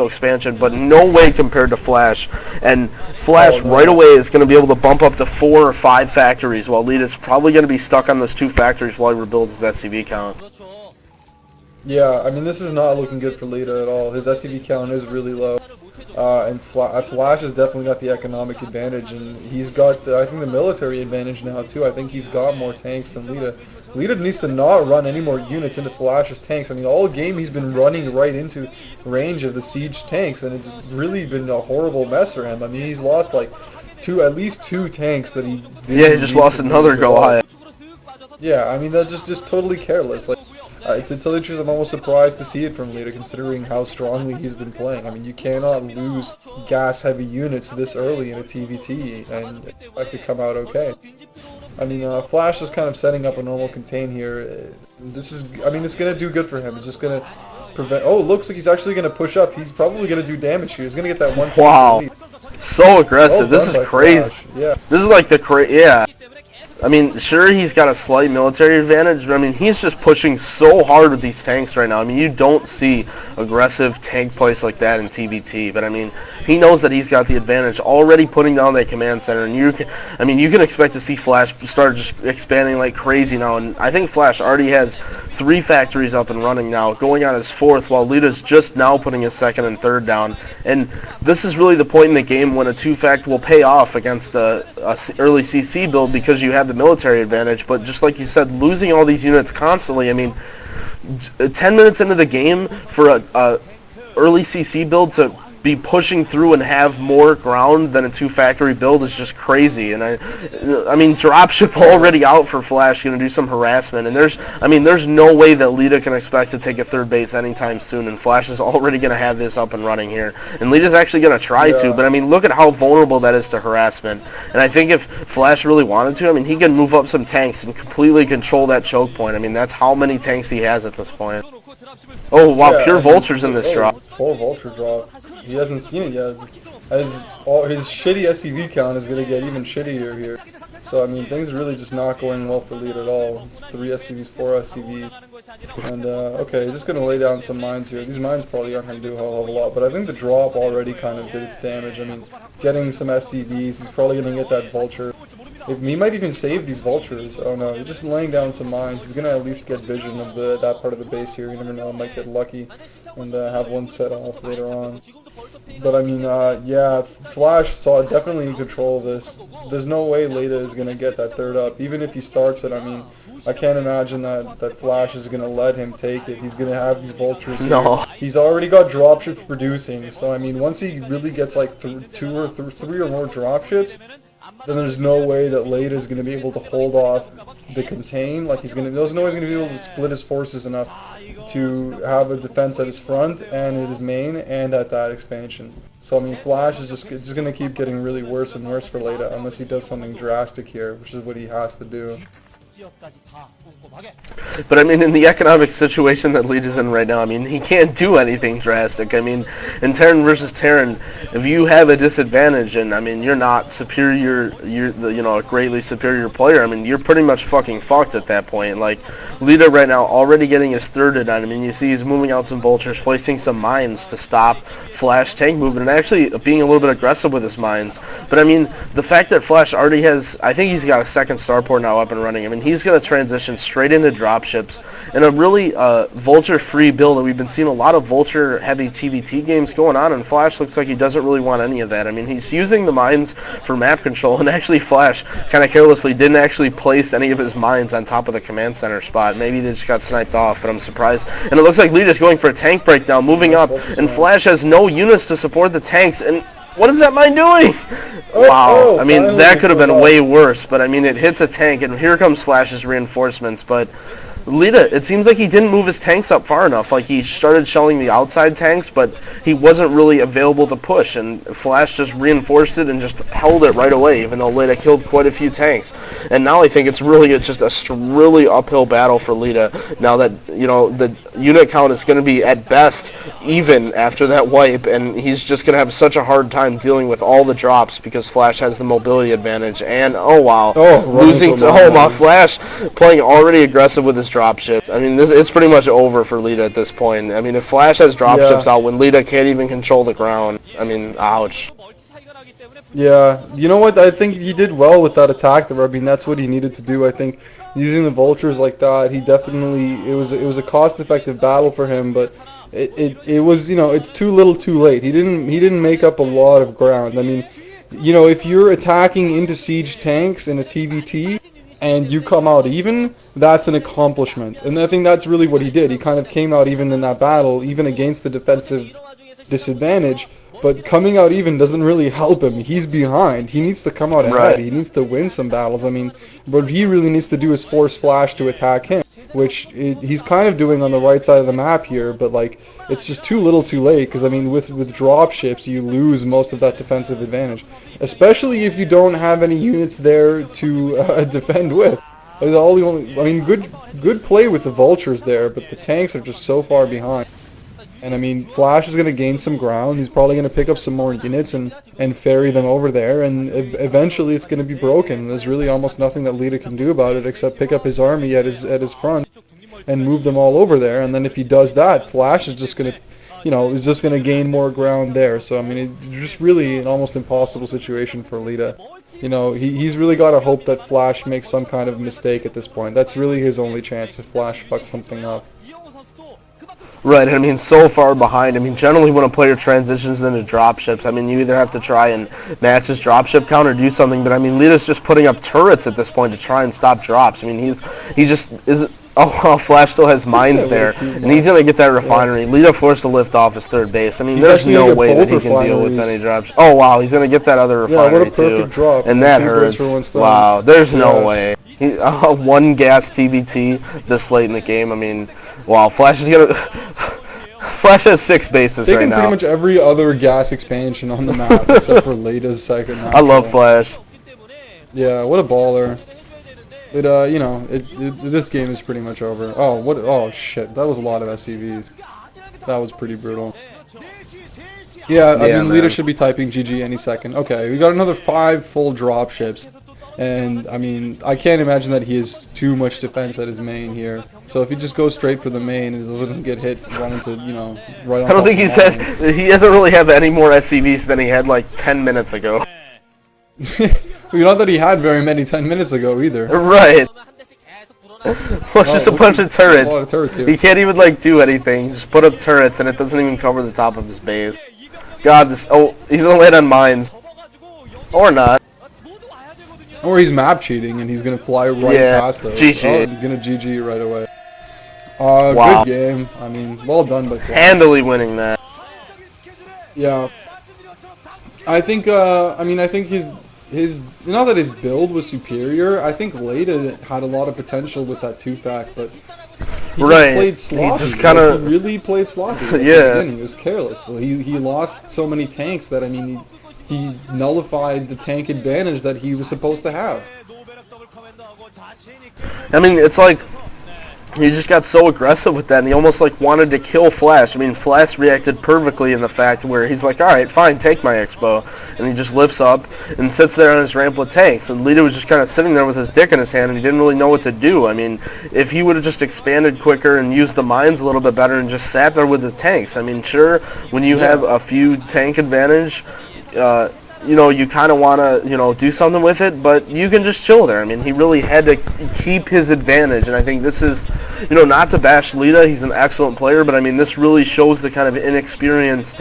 expansion, but no way compared to Flash. And Flash right away is going to be able to bump up to 4 or 5 factories, while Leta's probably going to be stuck on those 2 factories while he rebuilds his SCV count. Yeah, I mean, this is not looking good for Leta at all. His SCV count is really low. And Flash has definitely got the economic advantage, and he's got, I think, the military advantage now, too. I think he's got more tanks than Leta. Leta needs to not run any more units into Flash's tanks. I mean, all game he's been running right into range of the siege tanks, and it's really been a horrible mess for him. I mean, he's lost, like, at least 2 tanks that he didn't. Yeah, he just lost another Goliath. Yeah, I mean, that's just totally careless. Like, to tell the truth, I'm almost surprised to see it from Leta, considering how strongly he's been playing. I mean, you cannot lose gas-heavy units this early in a TVT and expect to come out okay. I mean, Flash is kind of setting up a normal contain here. This is, I mean, it's going to do good for him. It's just going to prevent... Oh, it looks like he's actually going to push up. He's probably going to do damage here. He's going to get that one... Wow. So aggressive. This is crazy. Yeah. This is like the yeah. I mean, sure, he's got a slight military advantage, but I mean, he's just pushing so hard with these tanks right now. I mean, you don't see aggressive tank plays like that in TBT, but I mean, he knows that he's got the advantage, already putting down that command center, and you can expect to see Flash start just expanding like crazy now, and I think Flash already has 3 factories up and running now, going on his 4th, while Leta's just now putting his 2nd and 3rd down, and this is really the point in the game when a 2-fact will pay off against a early CC build, because you have the military advantage. But just like you said, losing all these units constantly, I mean, 10 minutes into the game for a early CC build to be pushing through and have more ground than a 2-factory build is just crazy. And I mean, dropship already out for Flash, going to do some harassment, and there's no way that Leta can expect to take a 3rd base anytime soon, and Flash is already going to have this up and running here, and Leta's actually going to try to, but I mean, look at how vulnerable that is to harassment. And I think if Flash really wanted to, I mean, he can move up some tanks and completely control that choke point. I mean, that's how many tanks he has at this point. Oh wow, yeah, pure vultures in this drop. 4 vulture drop. He hasn't seen it yet. His shitty SCV count is going to get even shittier here. So I mean, things are really just not going well for Leta at all. It's 3 SCVs, 4 SCVs. And okay, he's just going to lay down some mines here. These mines probably aren't going to do a hell of a lot, but I think the drop already kind of did its damage. I mean, getting some SCVs, he's probably going to get that vulture. He might even save these vultures. Oh no, he's just laying down some mines. He's gonna at least get vision of that part of the base here. You never know, might get lucky and have one set off later on. But I mean, yeah, Flash saw definitely in control of this. There's no way Leta is gonna get that 3rd up, even if he starts it. I mean, I can't imagine that Flash is gonna let him take it. He's gonna have these vultures here. No. He's already got dropships producing, so I mean, once he really gets like 2 or 3 or more dropships, then there's no way that Leta is going to be able to hold off the contain. Like there's no way he's going to be able to split his forces enough to have a defense at his front and at his main and at that expansion. So I mean, Flash is just going to keep getting really worse and worse for Leta unless he does something drastic here, which is what he has to do. But I mean, in the economic situation that Leta's in right now, I mean, he can't do anything drastic. I mean, in Terran versus Terran, if you have a disadvantage and I mean you're not superior, you're a greatly superior player, I mean you're pretty much fucking fucked at that point. Like Leta right now already getting his 3rd done. I mean, you see he's moving out some vultures, placing some mines to stop Flash tank movement, and actually being a little bit aggressive with his mines. But I mean, the fact that Flash already has, I think he's got a 2nd starport now up and running. I mean, he's going to transition straight into dropships in a really vulture-free build. We've been seeing a lot of vulture-heavy TVT games going on, and Flash looks like he doesn't really want any of that. I mean, he's using the mines for map control, and actually Flash kind of carelessly didn't actually place any of his mines on top of the command center spot. Maybe they just got sniped off, but I'm surprised. And it looks like Leta's going for a tank breakdown, moving up, and Flash has no units to support the tanks, and what is that mine doing? Wow, I mean, that could have been way worse, but I mean, it hits a tank, and here comes Flash's reinforcements, but Leta, it seems like he didn't move his tanks up far enough. Like, he started shelling the outside tanks, but he wasn't really available to push, and Flash just reinforced it and just held it right away, even though Leta killed quite a few tanks. And now I think it's really just a really uphill battle for Leta, now that, the unit count is going to be, at best, even after that wipe, and he's just going to have such a hard time dealing with all the drops because Flash has the mobility advantage, and, oh wow, losing to, my Flash playing already aggressive with his dropships. I mean, it's pretty much over for Leta at this point. I mean, if Flash has dropships out when Leta can't even control the ground, I mean, ouch. Yeah, you know what? I think he did well with that attack there. I mean, that's what he needed to do. I think using the vultures like that, he definitely it was a cost-effective battle for him, but it was, you know, it's too little, too late. He didn't make up a lot of ground. I mean, you know, if you're attacking into siege tanks in a TVT and you come out even, that's an accomplishment. And I think that's really what he did. He kind of came out even in that battle, even against the defensive disadvantage. But coming out even doesn't really help him. He's behind. He needs to come out ahead. He needs to win some battles. I mean, what he really needs to do is force Flash to attack him, which he's kind of doing on the right side of the map here. But, like, it's just too little too late because, I mean, with dropships, you lose most of that defensive advantage, especially if you don't have any units there to defend with. I mean, good play with the vultures there, but the tanks are just so far behind. And I mean, Flash is going to gain some ground. He's probably going to pick up some more units and ferry them over there. And eventually it's going to be broken. There's really almost nothing that Leta can do about it except pick up his army at his front and move them all over there. And then if he does that, Flash is just going to, you know, is just going to gain more ground there. So, I mean, it's just really an almost impossible situation for Leta. You know, he's really got to hope that Flash makes some kind of mistake at this point. That's really his only chance if Flash fucks something up. Right, I mean, so far behind. I mean, generally when a player transitions into dropships, I mean, you either have to try and match his dropship count or do something, but I mean, Leta's just putting up turrets at this point to try and stop drops. I mean, he just isn't. Oh, Flash still has mines there, and he's going to get that refinery. Leta forced to lift off his third base. I mean, there's no way that he can deal with any drops. Oh, wow, he's going to get that other refinery, too. Drop. And that hurts. Wow, there's no way. One gas TBT this late in the game. I mean, wow, Flash is going to... Flash has 6 bases right now. Pretty much every other gas expansion on the map, except for Leta's second map. I love Flash. Yeah, what a baller. You know, this game is pretty much over. Oh shit, that was a lot of SCVs. That was pretty brutal. Yeah, I mean, Leta should be typing GG any second. Okay, we got another 5 full dropships. And, I mean, I can't imagine that he has too much defense at his main here. So if he just goes straight for the main and doesn't get hit, run into, you know, right on I don't think he doesn't really have any more SCVs than he had like 10 minutes ago. Well, not that he had very many 10 minutes ago either. Right. Well, it's just a bunch of turrets. A lot of turrets here. He can't even like do anything. Just put up turrets and it doesn't even cover the top of his base. God, he's gonna land on mines. Or not. Or he's map cheating and he's gonna fly right past those. GG. Oh, he's gonna GG right away. Wow. Good game. I mean, well done by Flash. Handily winning that. Yeah. I think. I mean, I think his not that his build was superior. I think Leta had a lot of potential with that 2-fact, but he just played sloppy. He just kind of really played sloppy. Yeah. He was careless. So he lost so many tanks that, I mean, he nullified the tank advantage that he was supposed to have. I mean, it's like he just got so aggressive with that, and he almost like wanted to kill Flash. I mean, Flash reacted perfectly in the fact where he's like, all right, fine, take my expo. And he just lifts up and sits there on his ramp with tanks. And Leta was just kind of sitting there with his dick in his hand, and he didn't really know what to do. I mean, if he would have just expanded quicker and used the mines a little bit better and just sat there with his tanks. I mean, sure, when you have a few tank advantage, you know, you kind of want to, you know, do something with it, but you can just chill there. I mean, he really had to keep his advantage, and I think this is, you know, not to bash Leta, he's an excellent player, but I mean, this really shows the kind of inexperienced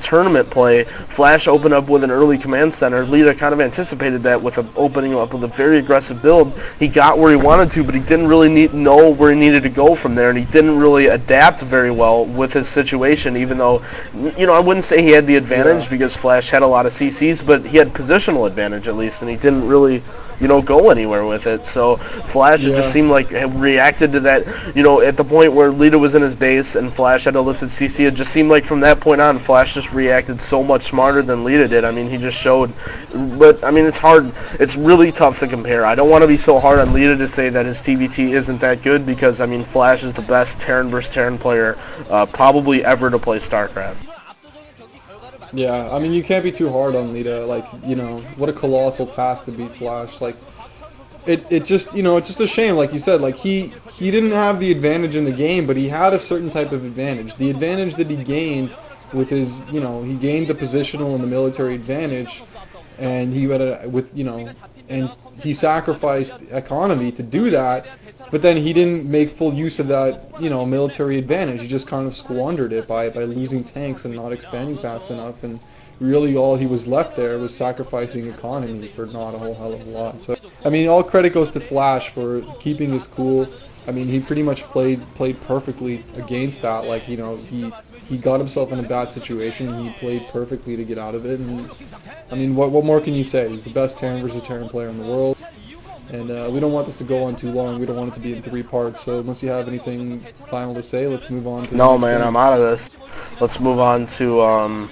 tournament play. Flash opened up with an early command center. Leta kind of anticipated that with opening up with a very aggressive build. He got where he wanted to, but he didn't really know where he needed to go from there, and he didn't really adapt very well with his situation, even though, you know, I wouldn't say he had the advantage because Flash had a lot of CCs, but he had positional advantage at least, and he didn't really, you know, go anywhere with it. So Flash, it just seemed like reacted to that, you know, at the point where Leta was in his base and Flash had a lifted CC, it just seemed like from that point on, Flash just reacted so much smarter than Leta did. I mean, he just showed, but I mean, it's hard, it's really tough to compare. I don't want to be so hard on Leta to say that his TBT isn't that good, because I mean, Flash is the best Terran versus Terran player probably ever to play StarCraft. Yeah, I mean, you can't be too hard on Leta. Like, you know, what a colossal task to beat Flash. Like, it's just, you know, it's just a shame, like you said, like he didn't have the advantage in the game, but he had a certain type of advantage. The advantage that he gained with his, you know, he gained the positional and the military advantage, and he had and he sacrificed economy to do that, but then he didn't make full use of that, you know, military advantage. He just kind of squandered it by losing tanks and not expanding fast enough, and really all he was left there was sacrificing economy for not a whole hell of a lot. So, I mean, all credit goes to Flash for keeping his cool. I mean, he pretty much played perfectly against that. Like, you know, he got himself in a bad situation. He played perfectly to get out of it. And I mean, what more can you say? He's the best Terran versus Terran player in the world. And we don't want this to go on too long. We don't want it to be in 3 parts. So unless you have anything final to say, let's move on to the next game. I'm out of this. Let's move on to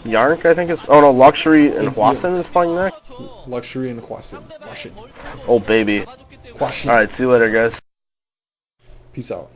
Yark, I think is. Oh no, Luxury and Hwasin is playing next. Luxury and Hwasin. Oh baby. All right, see you later, guys. Peace out.